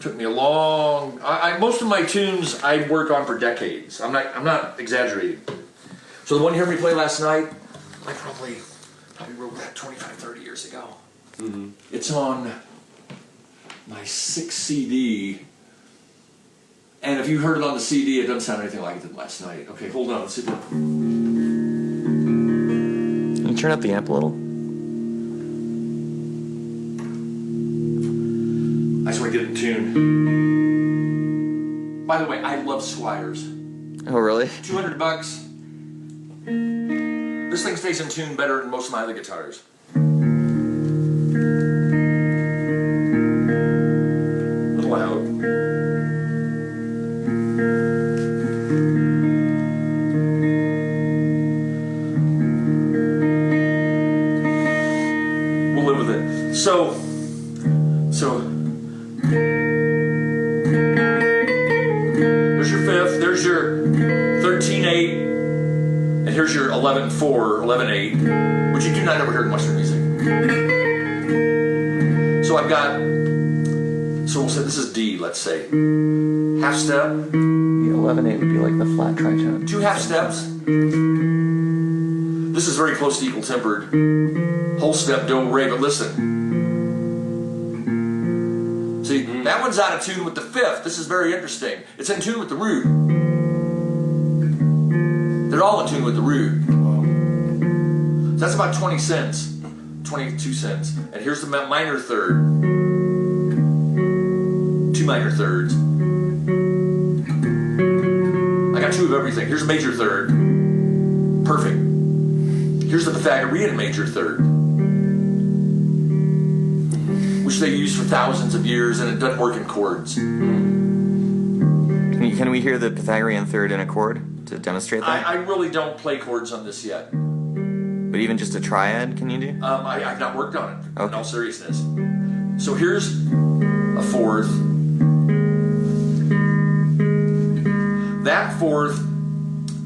Took me a long. Most of my tunes I work on for decades. I'm not exaggerating. So the one you heard me play last night, I probably wrote that 25, 30 years ago. Mm-hmm. It's on my 6th CD. And if you heard it on the CD, it doesn't sound anything like it did last night. Okay, hold on. Let's see. Can you turn up the amp a little? I just want to get it in tune. By the way, I love Squires. Oh, really? $200. This thing stays in tune better than most of my other guitars. A little loud. We'll live with it. So there's your 5th, there's your 13/8, and here's your 11/4, 11/8, which you do not ever hear in Western music. So I've got, so we'll say this is D, let's say. Half step. The 11/8 would be like the flat tritone. 2 half steps. This is very close to equal tempered. Whole step, do, re, but listen. See, that one's out of tune with the 5th. This is very interesting. It's in tune with the root. They're all in tune with the root. So that's about 20 cents. 22 cents. And here's the minor third. 2 minor thirds. I got 2 of everything. Here's a major third. Perfect. Here's the Pythagorean major third, which they use for thousands of years, and it doesn't work in chords. Can we hear the Pythagorean third in a chord to demonstrate that? I really don't play chords on this yet. But even just a triad, can you do? I've not worked on it, okay. In all seriousness. So here's a 4th. That 4th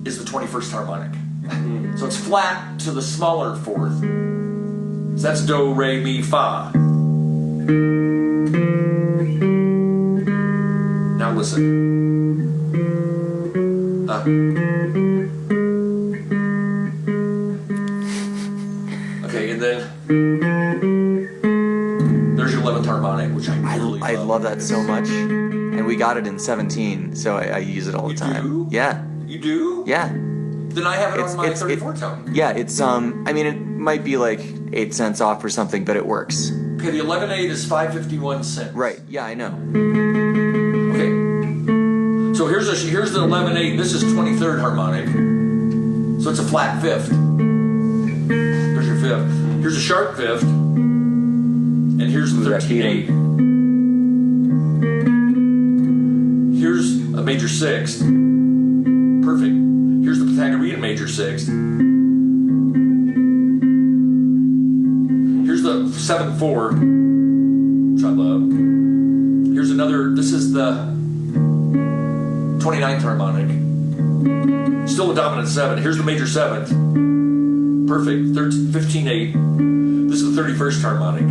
is the 21st harmonic. So it's flat to the smaller 4th. So that's do, re, mi, fa. Now listen. Okay, and then there's your 11th harmonic, which I really love. I love that so much. And we got it in 17, so I use it all the time. You do? Yeah. You do? Yeah. Then I have it on my 34 tone. Yeah, it's I mean, it might be like 8 cents off or something, but it works. Okay, the 11/8 is 5.51 cents. Right. Yeah, I know. Okay. So here's the 11/8. This is 23rd harmonic. So it's a flat 5th. There's your 5th. Here's a sharp 5th. And here's the 13/8. Here's a major 6th. Perfect. Here's the Pythagorean major 6th. Here's the 7/4, which I love. Here's another, this is the 29th harmonic. Still a dominant 7. Here's the major 7th. Perfect. 15/8. This is the 31st harmonic.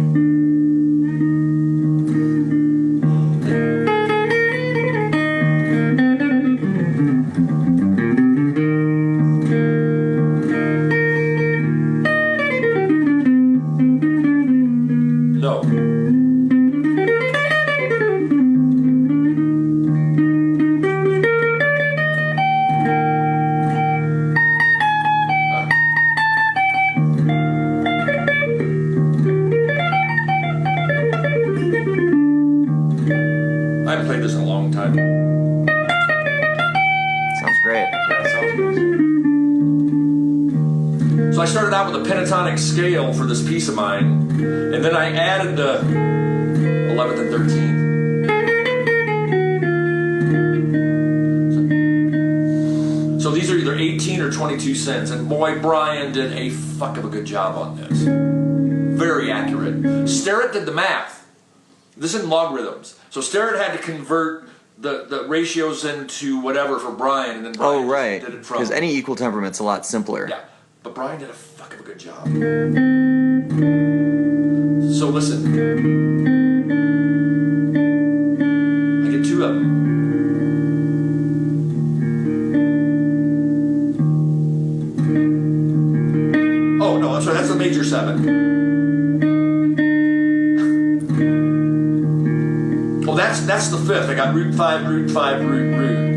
I haven't played this in a long time. Sounds great. Yeah, it sounds good. So I started out with a pentatonic scale for this piece of mine, and then I added the 11th and 13th. So these are either 18 or 22 cents, and boy, Brian did a fuck of a good job on this. Very accurate. Starrett did the math. This isn't logarithms. So Starrett had to convert the ratios into whatever for Brian, and then Brian right. did it from... Because any equal temperament's a lot simpler. Yeah, but Brian did a fuck of a good job. So listen. 7. Oh, that's the 5th. I got root 5, root 5, root, root.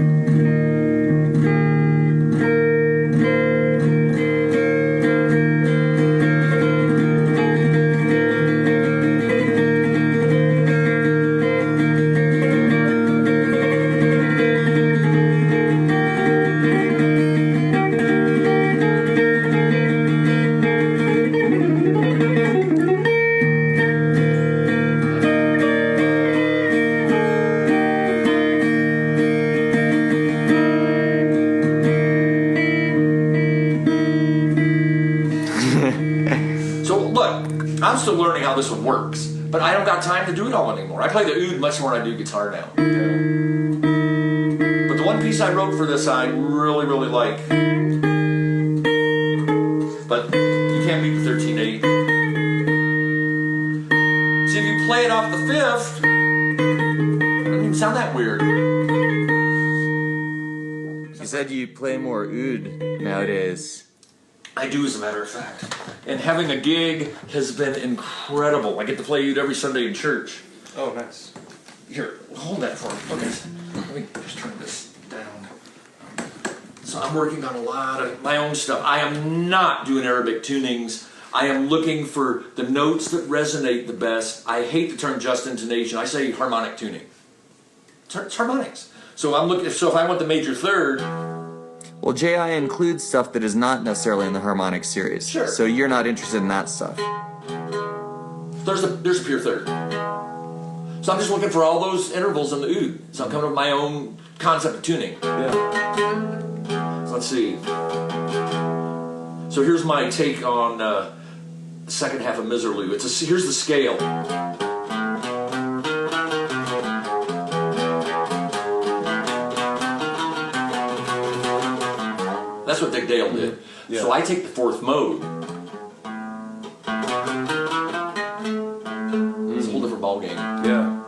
I'm still learning how this one works, but I don't got time to do it all anymore. I play the oud much more than I do guitar now. Yeah. But the one piece I wrote for this I really, really like. But you can't beat the 13/8. See, if you play it off the 5th, it doesn't even sound that weird. You said you play more oud nowadays. I do, as a matter of fact. And having a gig has been incredible. I get to play oud every Sunday in church. Oh, nice. Here, hold that for me. Okay. Let me just turn this down. So I'm working on a lot of my own stuff. I am not doing Arabic tunings. I am looking for the notes that resonate the best. I hate the term just intonation. I say harmonic tuning. It's harmonics. So I'm looking. So if I want the major third. Well, J.I. includes stuff that is not necessarily in the harmonic series. Sure. So you're not interested in that stuff. There's a pure third. So I'm just looking for all those intervals in the oud. So I'm coming up with my own concept of tuning. Yeah. So let's see. So here's my take on the second half of Miserlou. Here's the scale. That's what Dick Dale did. Yeah. So I take the 4th mode. It's a whole different ballgame. Yeah.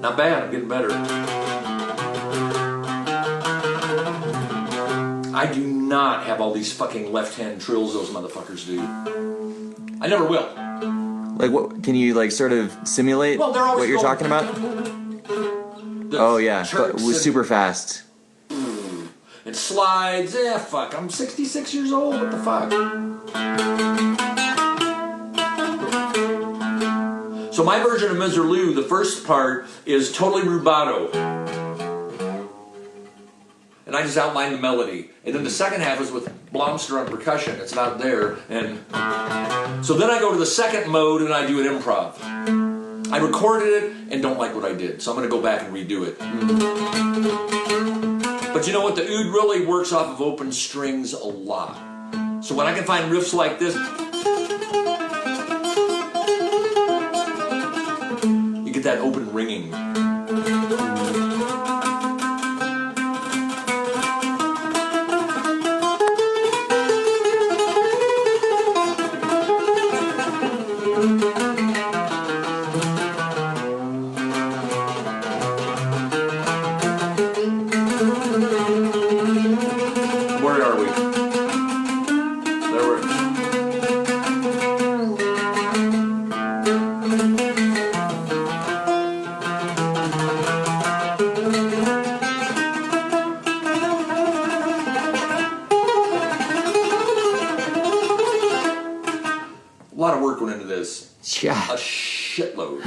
Not bad, I'm getting better. I do not have all these fucking left-hand trills those motherfuckers do. I never will. Like, what can you like sort of simulate Well, they're always what you're going- talking about? The Oh yeah, but chirps it was and- super fast. It slides. Yeah, fuck. I'm 66 years old. What the fuck? So my version of Miserlou, the first part is totally rubato. And I just outline the melody. And then the second half is with Blomster on percussion. It's about there. And so then I go to the second mode and I do an improv. I recorded it and don't like what I did. So I'm going to go back and redo it. But you know what? The oud really works off of open strings a lot. So when I can find riffs like this, you get that open ringing. Where are we? There we're. A lot of work went into this. Yeah. A shitload.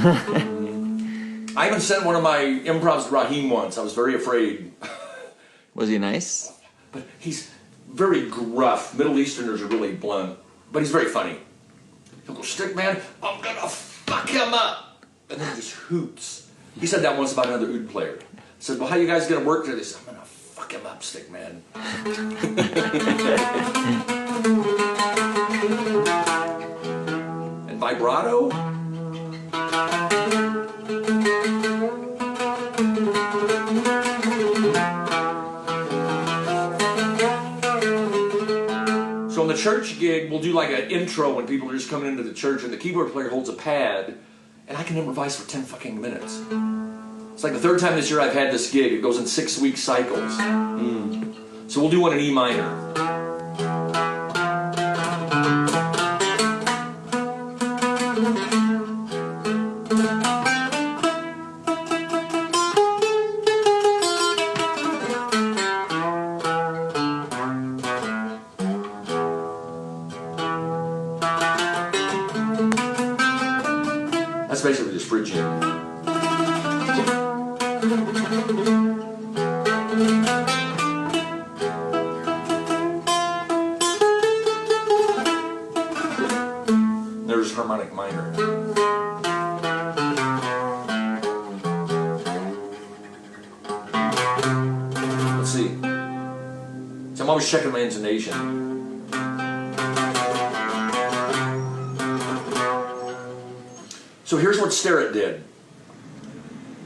I even sent one of my improvs to Raheem once. I was very afraid. Was he nice? But he's very gruff. Middle Easterners are really blunt. But he's very funny. He'll go, "Stick man, I'm gonna fuck him up." And then he just hoots. He said that once about another oud player. He said, "Well, how you guys gonna work together?" He said, "I'm gonna fuck him up, Stick man." And vibrato? in the church gig, we'll do like an intro when people are just coming into the church, and the keyboard player holds a pad, and I can improvise for 10 fucking minutes. It's like the third time this year I've had this gig. It goes in 6-week cycles. So we'll do one in E minor. That's basically just Phrygian. There's harmonic minor. Let's see. So I'm always checking my intonation. So here's what Starrett did.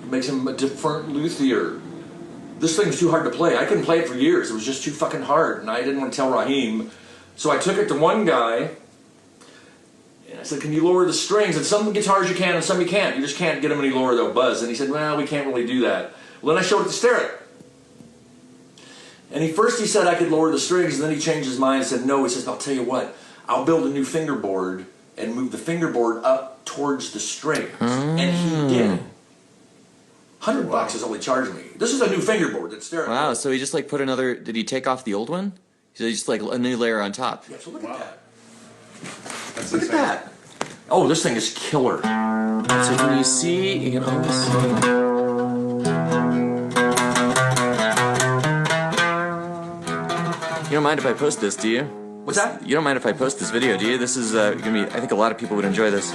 It makes him a different luthier. This thing's too hard to play. I couldn't play it for years. It was just too fucking hard, and I didn't want to tell Raheem. So I took it to one guy, and I said, can you lower the strings? And some guitars you can, and some you can't. You just can't get them any lower, they'll buzz. And he said, well, we can't really do that. Well, then I showed it to Starrett. And first he said I could lower the strings, and then he changed his mind and said, no. He says, I'll tell you what, I'll build a new fingerboard and move the fingerboard up towards the strings. And he did. $100 is all he charged me. This is a new fingerboard that's Starrett. Wow, so he just like put another, did he take off the old one? So he just like a new layer on top. Yeah, so look at that. That's Look at that. Oh, this thing is killer. So can you see? You can always see. You don't mind if I post this, do you? What's that? You don't mind if I post this video, do you? This is gonna be, I think a lot of people would enjoy this.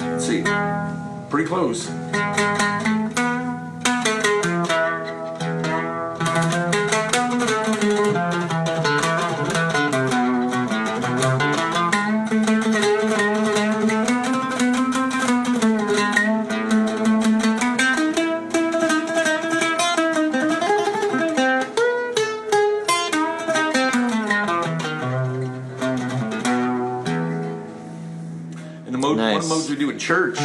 Let's see. Pretty close. And the mode, Nice. one of the modes we do in church.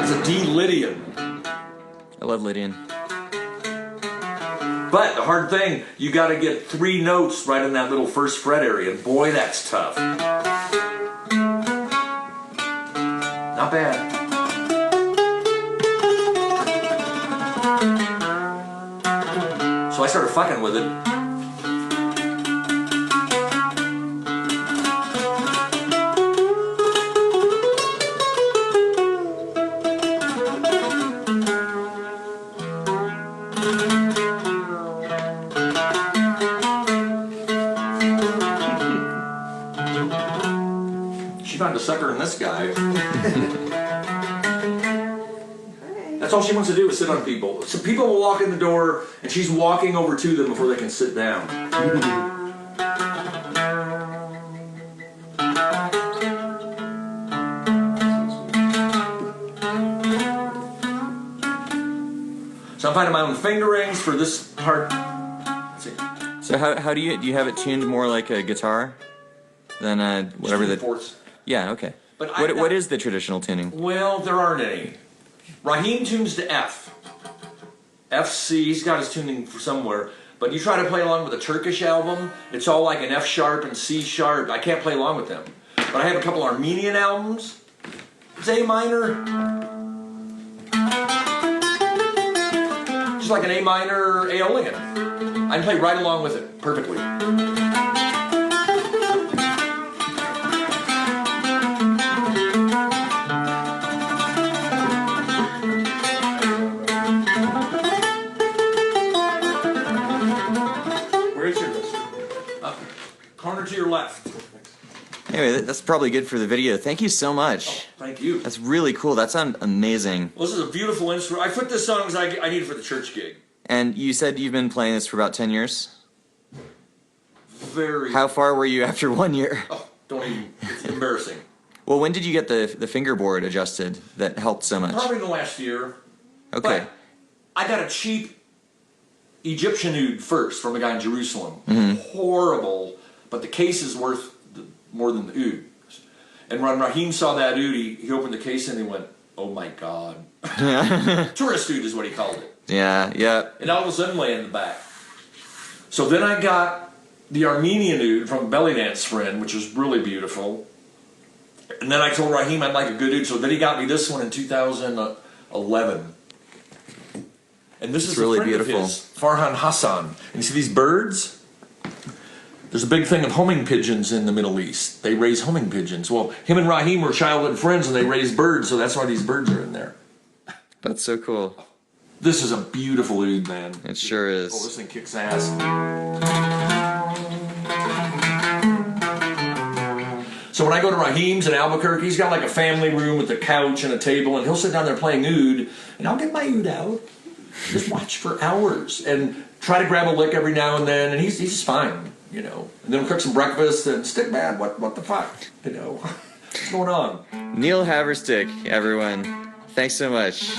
It's a D Lydian. I love Lydian. But the hard thing, you got to get 3 notes right in that little first fret area. And boy, that's tough. Not bad. So I started fucking with it. She found a sucker in this guy. That's all she wants to do is sit on people. So people will walk in the door, and she's walking over to them before they can sit down. So I'm finding my own fingerings for this part. Let's see. So how do you have it tuned more like a guitar than whatever the Fourths. yeah, okay. But What is the traditional tuning? Well, there aren't any. Raheem tunes to F. F C, he's got his tuning for somewhere. But you try to play along with a Turkish album, it's all like an F sharp and C sharp. I can't play along with them. But I have a couple Armenian albums. It's A minor. Just like an A minor Aeolian. I can play right along with it perfectly. Where is your list? Corner to your left. Anyway, that's probably good for the video. Thank you so much. Thank you. That's really cool. That sounds amazing. Well, this is a beautiful instrument. I put this on because I need it for the church gig. And you said you've been playing this for about 10 years? Very. How far were you after 1 year? Oh, don't even. It's embarrassing. Well, when did you get the fingerboard adjusted that helped so much? Probably in the last year. Okay. But I got a cheap Egyptian oud first from a guy in Jerusalem. Horrible, but the case is worth more than the oud. And when Raheem saw that oud, he opened the case and he went, "Oh my God." Tourist oud is what he called it. Yeah. And all of a sudden lay in the back. So then I got the Armenian oud from Belly Dance Friend, which was really beautiful. And then I told Raheem I'd like a good oud, so then he got me this one in 2011. And this is really a friend beautiful. of his, Farhan Hassan. And you see these birds? There's a big thing of homing pigeons in the Middle East. They raise homing pigeons. Well, him and Raheem were childhood friends and they raised birds, so that's why these birds are in there. That's so cool. This is a beautiful oud, man. It sure is. Oh, this thing kicks ass. So when I go to Raheem's in Albuquerque, he's got like a family room with a couch and a table, and he'll sit down there playing oud, and I'll get my oud out, just watch for hours, and try to grab a lick every now and then, and he's just fine, you know. And then we'll cook some breakfast, and stick man, what the fuck, you know, what's going on? Neil Haverstick, everyone. Thanks so much.